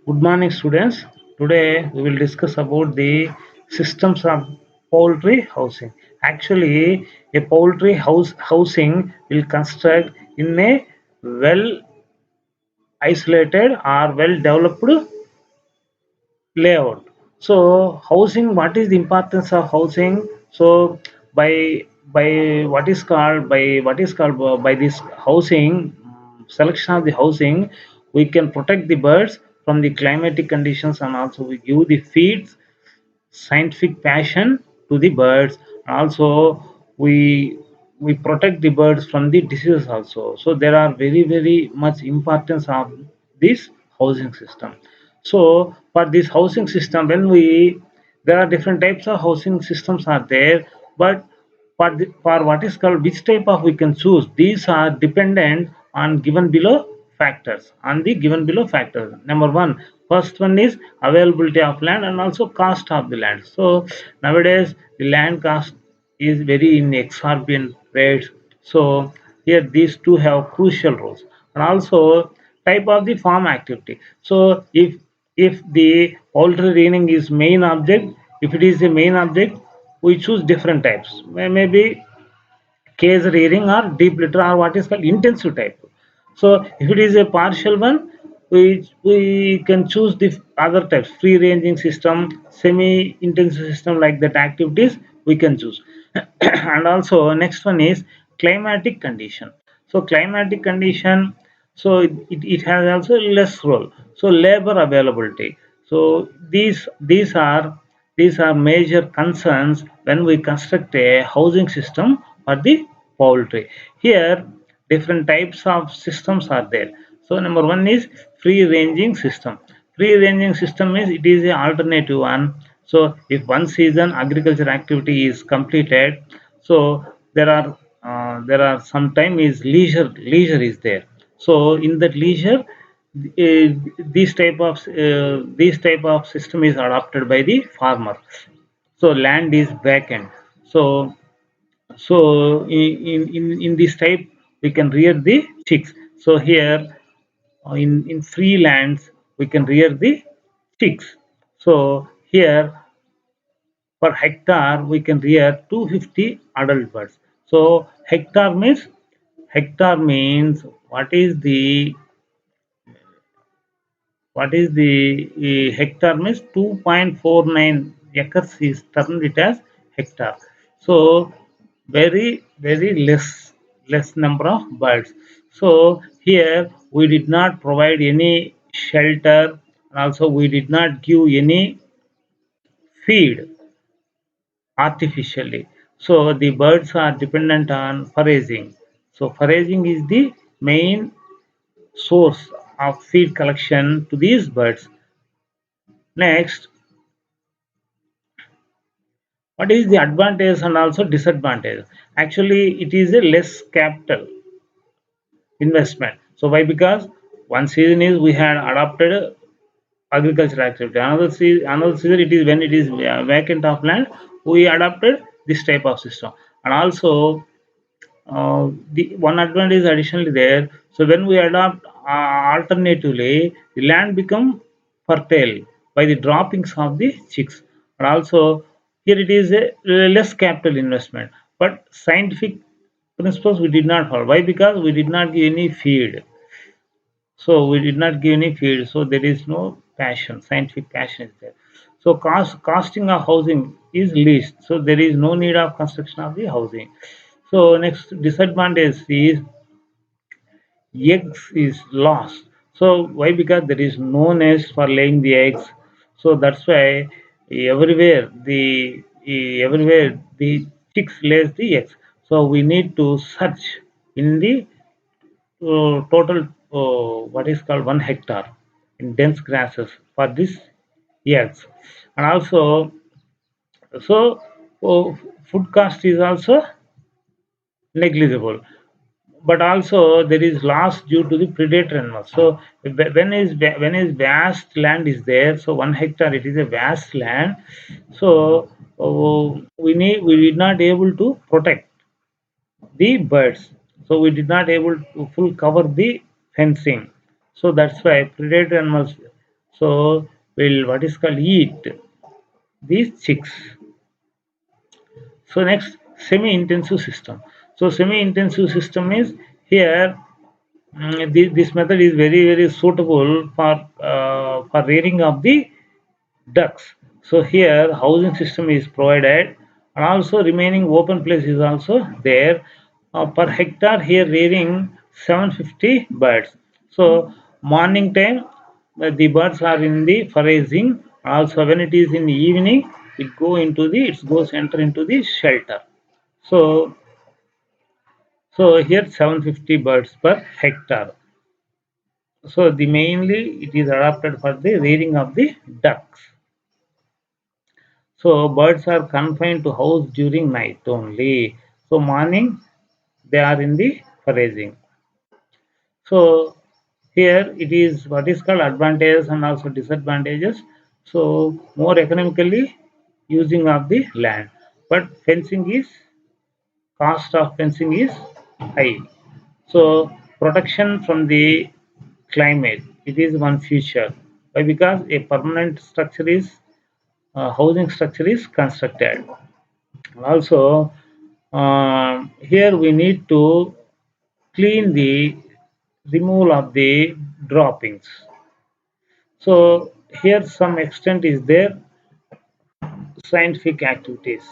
Good morning, students. Today we will discuss about the systems of poultry housing. Actually, a poultry housing will construct in a well isolated or well developed layout. So housing, what is the importance of housing? So by by this housing, selection of the housing, we can protect the birds from the climatic conditions, and also we give the feeds scientific passion to the birds. Also we protect the birds from the diseases also. So there are very much importance of this housing system. So for this housing system, when we there are different types of housing systems are there, but for what is called which type of we can choose, these are dependent on given below factors. On the given below factors, number one, first one is availability of land and also cost of the land. So nowadays the land cost is very in exorbitant rates. So here these two have crucial roles. And also type of the farm activity. So if the poultry rearing is main object, if it is a main object, we choose different types. Maybe cage rearing or deep litter or what is called intensive type. So if it is a partial one, we can choose the other types, free ranging system, semi intensive system, like that activities we can choose. And also next one is climatic condition. So climatic condition, so it has also less role. So labor availability. So these are major concerns when we construct a housing system for the poultry. Here different types of systems are there. So number one is free ranging system. Free ranging system is it is an alternative one. So if one season agriculture activity is completed, so there are sometime is leisure is there. So in that leisure, this type of system is adopted by the farmer. So land is vacant. So in this type we can rear the chicks. So here in free lands we can rear the chicks. So here per hectare we can rear 250 adult birds. So hectare means what is the hectare means 2.49 acres is termed it as hectare. So very less number of birds. So here we did not provide any shelter, and also we did not give any feed artificially. So the birds are dependent on foraging. So foraging is the main source of feed collection to these birds. Next, what is the advantage and also disadvantage? Actually, it is a less capital investment. So why? Because one season is we had adopted agricultural activity. Another season it is when it is vacant of land, we adopted this type of system. And also the one advantage additionally there. So when we adopt alternatively, the land become fertile by the droppings of the chicks. And also here it is a less capital investment, but scientific principles we did not follow. Why? Because we did not give any feed. So we did not give any feed. So there is no passion, scientific passion is there. So costing of housing is least. So there is no need of construction of the housing. So next disadvantage is eggs is lost. So why? Because there is no nest for laying the eggs. So that's why everywhere the chicks lays the eggs. So we need to search in the total what is called 1 hectare in dense grasses for this eggs. And also so food cost is also negligible, but also there is loss due to the predator animals. So when is vast land is there, so 1 hectare it is a vast land. So we did not able to protect the birds. So we did not able to full cover the fencing. So that's why predator animals. So will what is called eat these chicks. So next, semi-intensive system. So semi-intensive system is here. This method is very suitable for rearing of the ducks. So here housing system is provided, and also remaining open place is also there. Per hectare here rearing 750 birds. So morning time the birds are in the foraging. Also when it is in the evening, it goes enter into the shelter. So here 750 birds per hectare. So the mainly it is adapted for the rearing of the ducks. So birds are confined to house during night only. So morning they are in the foraging. So here it is what is called advantages and also disadvantages. So more economically using of the land, but fencing is cost of fencing is high. So protection from the climate it is one future. Why? Because a permanent structure is housing structure is constructed. Also, here we need to clean the removal of the droppings. So here some extent is there scientific activities.